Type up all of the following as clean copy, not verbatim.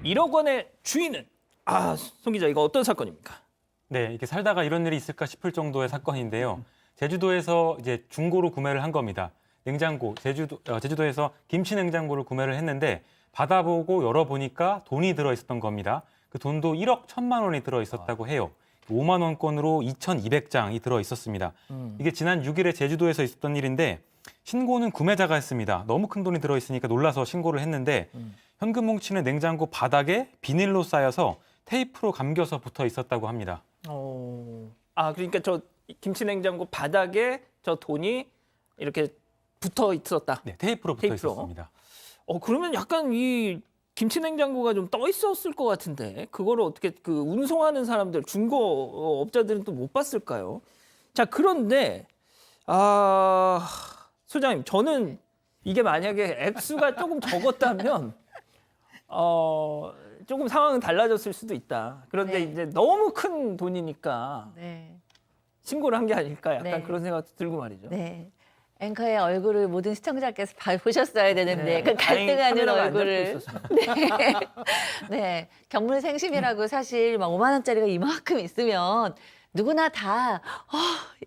1억 원의 주인은 송 기자 이거 어떤 사건입니까? 네, 이렇게 살다가 이런 일이 있을까 싶을 정도의 사건인데요. 제주도에서 이제 중고로 구매를 한 겁니다. 냉장고, 제주도에서 김치 냉장고를 구매를 했는데 받아보고 열어보니까 돈이 들어있었던 겁니다. 그 돈도 1억 1천만 원이 들어있었다고 해요. 5만 원권으로 2,200장이 들어있었습니다. 이게 지난 6일에 제주도에서 있었던 일인데 신고는 구매자가 했습니다. 너무 큰 돈이 들어있으니까 놀라서 신고를 했는데 현금 뭉치는 냉장고 바닥에 비닐로 쌓여서 테이프로 감겨서 붙어 있었다고 합니다. 그러니까 저 김치 냉장고 바닥에 저 돈이 이렇게 붙어 있었다. 네, 테이프로 붙어 있었습니다. 그러면 약간 이 김치 냉장고가 좀 떠 있었을 것 같은데 그거를 어떻게 그 운송하는 사람들 중고 업자들은 또 못 봤을까요? 자, 그런데 소장님, 저는 이게 만약에 액수가 조금 적었다면 조금 상황은 달라졌을 수도 있다. 그런데 네. 이제 너무 큰 돈이니까 네. 신고를 한 게 아닐까 약간 네. 그런 생각도 들고 말이죠. 네. 앵커의 얼굴을 모든 시청자께서 보셨어야 되는데 그 다행히 갈등하는 카메라가 안 잡고 얼굴을 있었습니다. 네. 경물생심이라고 사실 막 5만 원짜리가 이만큼 있으면 누구나 다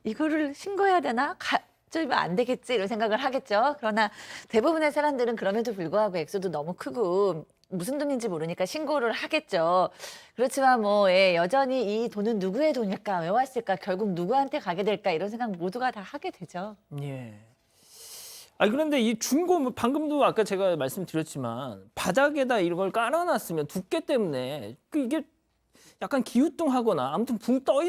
이거를 신고해야 되나? 가져면 안 되겠지 이런 생각을 하겠죠. 그러나 대부분의 사람들은 그럼에도 불구하고 액수도 너무 크고 무슨 돈인지 모르니까 신고를 하겠죠. 그렇지만 여전히 이 돈은 누구의 돈일까? 왜 왔을까? 결국 누구한테 가게 될까? 이런 생각 모두가 다 하게 되죠. 예. 그런데 이 중고 방금도 아까 제가 말씀드렸지만 바닥에다 이런 걸 깔아놨으면 두께 때문에 이게 약간 기우뚱하거나 아무튼 붕 떠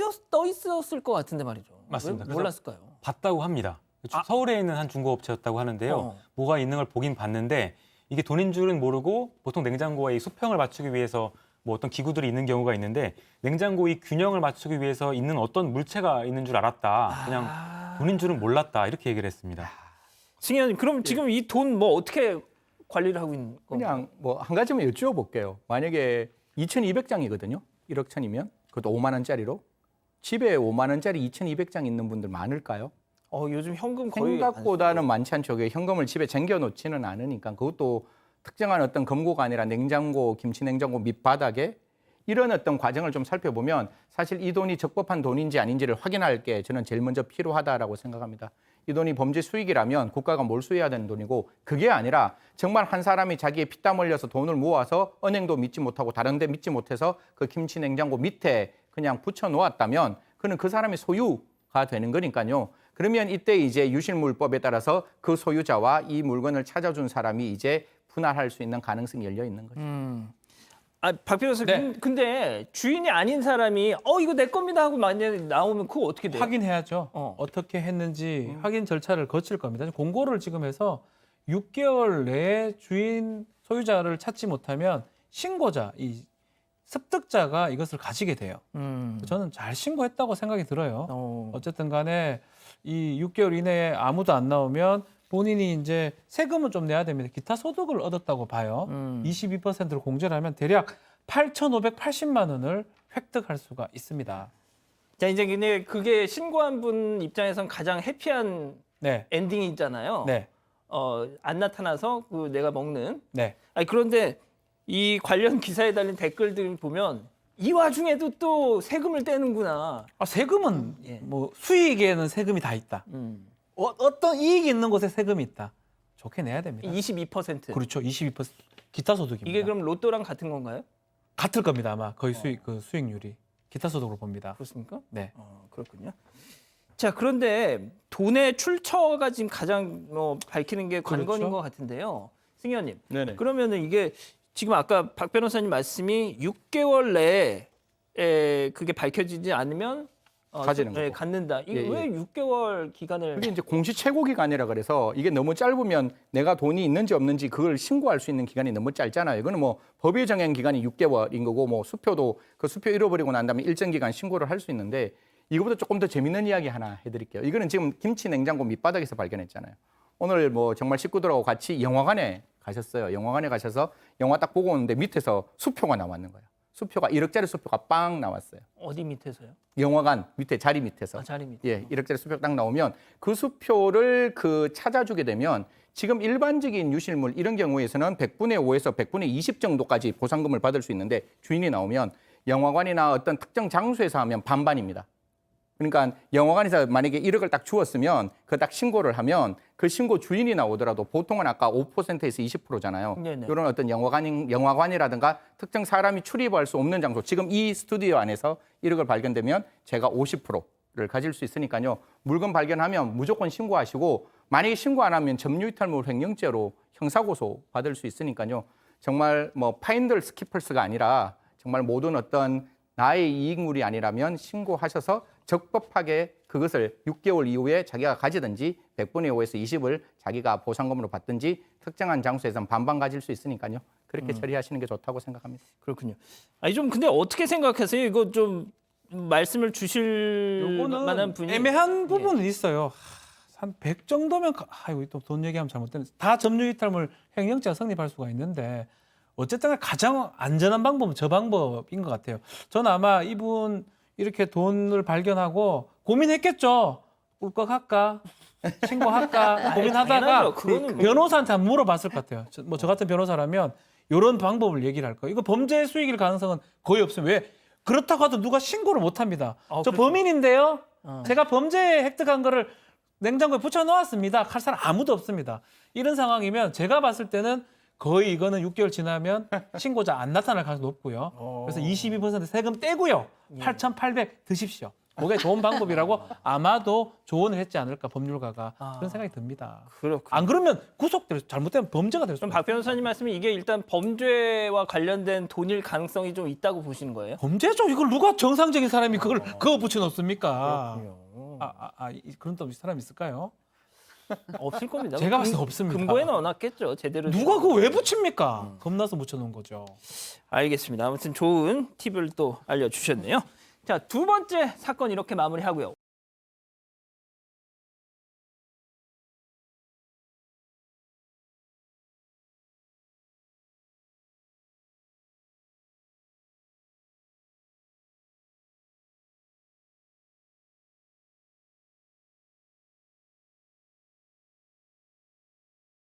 있었을 것 같은데 말이죠. 맞습니다. 왜 몰랐을까요? 봤다고 합니다. 서울에 있는 한 중고업체였다고 하는데요. 뭐가 있는 걸 보긴 봤는데 이게 돈인 줄은 모르고 보통 냉장고에 이 수평을 맞추기 위해서 어떤 기구들이 있는 경우가 있는데 냉장고 이 균형을 맞추기 위해서 있는 어떤 물체가 있는 줄 알았다. 그냥 돈인 줄은 몰랐다. 이렇게 얘기를 했습니다. 승현님, 그럼 지금 이 돈 어떻게 관리를 하고 있는 건가요? 그냥 한 가지만 여쭤볼게요. 만약에 2,200장이거든요. 1억 천이면 그것도 5만 원짜리로 집에 5만 원짜리 2,200장 있는 분들 많을까요? 요즘 현금 거의 생각보다는 많지 않죠. 현금을 집에 쟁겨놓지는 않으니까 그것도 특정한 어떤 금고가 아니라 냉장고, 김치 냉장고 밑바닥에 이런 어떤 과정을 좀 살펴보면 사실 이 돈이 적법한 돈인지 아닌지를 확인할 게 저는 제일 먼저 필요하다라고 생각합니다. 이 돈이 범죄 수익이라면 국가가 몰수해야 되는 돈이고 그게 아니라 정말 한 사람이 자기의 피땀 흘려서 돈을 모아서 은행도 믿지 못하고 다른 데 믿지 못해서 그 김치 냉장고 밑에 그냥 붙여 놓았다면 그는 그 사람의 소유가 되는 거니까요. 그러면 이때 이제 유실물법에 따라서 그 소유자와 이 물건을 찾아준 사람이 이제 분할할 수 있는 가능성이 열려 있는 거죠. 박 변호사님, 네. 근데 주인이 아닌 사람이 이거 내 겁니다 하고 만약에 나오면 그거 어떻게 돼요? 확인해야죠. 어떻게 했는지 확인 절차를 거칠 겁니다. 공고를 지금 해서 6개월 내에 주인 소유자를 찾지 못하면 신고자, 이 습득자가 이것을 가지게 돼요. 저는 잘 신고했다고 생각이 들어요. 어쨌든 간에 이 6개월 이내에 아무도 안 나오면 본인이 이제 세금은 좀 내야 됩니다. 기타 소득을 얻었다고 봐요. 22%를 공제를 하면 대략 8,580만 원을 획득할 수가 있습니다. 자, 이제 근데 그게 신고한 분 입장에선 가장 해피한 네. 엔딩이잖아요. 네. 안 나타나서 내가 먹는. 네. 그런데 이 관련 기사에 달린 댓글들 보면 이 와중에도 또 세금을 떼는구나. 세금은 수익에는 세금이 다 있다. 어떤 이익이 있는 곳에 세금이 있다. 좋게 내야 됩니다. 22%. 그렇죠. 22% 기타 소득입니다. 이게 그럼 로또랑 같은 건가요? 같을 겁니다. 아마 거의 수익률이 기타 소득으로 봅니다. 그렇습니까? 네. 그렇군요. 자, 그런데 돈의 출처가 지금 가장 밝히는 게 관건인 그렇죠. 것 같은데요. 승현님. 네네. 그러면은 이게 지금 아까 박 변호사님 말씀이 6개월 내에 그게 밝혀지지 않으면 가지는 거고. 갖는다. 이게 예, 왜 6개월 기간을? 그게 이제 공시 최고 기간이라 그래서 이게 너무 짧으면 내가 돈이 있는지 없는지 그걸 신고할 수 있는 기간이 너무 짧잖아요. 이거는 법이 정한 기간이 6개월인 거고 수표도 그 수표 잃어버리고 난 다음에 일정 기간 신고를 할 수 있는데 이거보다 조금 더 재밌는 이야기 하나 해드릴게요. 이거는 지금 김치 냉장고 밑바닥에서 발견했잖아요. 오늘 정말 식구들하고 같이 영화관에 가셨어요. 영화관에 가셔서 영화 딱 보고 오는데 밑에서 수표가 나왔는 거예요. 수표가 1억짜리 수표가 빵 나왔어요. 어디 밑에서요? 영화관 밑에 자리 밑에서. 자리 밑에. 예, 1억짜리 수표 딱 나오면 그 수표를 찾아주게 되면 지금 일반적인 유실물 이런 경우에서는 100분의 5에서 100분의 20 정도까지 보상금을 받을 수 있는데 주인이 나오면 영화관이나 어떤 특정 장소에서 하면 반반입니다. 그러니까 영화관에서 만약에 1억을 딱 주었으면 그 딱 신고를 하면 그 신고 주인이 나오더라도 보통은 아까 5%에서 20%잖아요. 네네. 이런 어떤 영화관이라든가 특정 사람이 출입할 수 없는 장소, 지금 이 스튜디오 안에서 1억을 발견되면 제가 50%를 가질 수 있으니까요. 물건 발견하면 무조건 신고하시고 만약에 신고 안 하면 점유이탈물 횡령죄로 형사고소 받을 수 있으니까요. 정말 뭐 파인들 스키퍼스가 아니라 정말 모든 어떤 나의 이익물이 아니라면 신고하셔서 적법하게 그것을 6개월 이후에 자기가 가지든지 100분의 5에서 20을 자기가 보상금으로 받든지 특정한 장소에서는 반반 가질 수 있으니까요. 그렇게 처리하시는 게 좋다고 생각합니다. 그렇군요. 아니 좀 근데 어떻게 생각하세요? 이거 좀 말씀을 주실 요거는 만한 분이 애매한 부분은 있어요. 한 100 정도면 이거 또 돈 얘기하면 잘못되는 다 점유이탈물 횡령죄가 성립할 수가 있는데 어쨌든 가장 안전한 방법은 저 방법인 것 같아요. 저는 아마 이분 이렇게 돈을 발견하고 고민했겠죠. 울컥할까? 신고할까? 고민하다가 당연하죠. 그거는 뭐. 변호사한테 한번 물어봤을 것 같아요. 저 같은 변호사라면 이런 방법을 얘기를 할 거예요. 이거 범죄 수익일 가능성은 거의 없어요. 왜? 그렇다고 해도 누가 신고를 못 합니다. 저 그렇죠. 범인인데요. 제가 범죄 획득한 거를 냉장고에 붙여 놓았습니다. 할 사람 아무도 없습니다. 이런 상황이면 제가 봤을 때는 거의 이거는 6개월 지나면 신고자 안 나타날 가능성이 높고요. 그래서 22% 세금 떼고요. 8,800 드십시오. 그게 좋은 방법이라고 아마도 조언을 했지 않을까 법률가가 그런 생각이 듭니다. 그렇군요. 안 그러면 구속될 잘못되면 범죄가 될 수 그럼 있어요. 박 변호사님 말씀이 이게 일단 범죄와 관련된 돈일 가능성이 좀 있다고 보시는 거예요? 범죄죠. 이걸 누가 정상적인 사람이 그걸 그거 붙여 놓습니까? 그렇군요. 그런 또 사람 있을까요? 없을 겁니다. 제가 봤을 때 없습니다. 금고에 넣어놨겠죠. 제대로. 누가 그거 왜 붙입니까? 겁나서 붙여 놓은 거죠. 알겠습니다. 아무튼 좋은 팁을 또 알려주셨네요. 자, 두 번째 사건 이렇게 마무리하고요.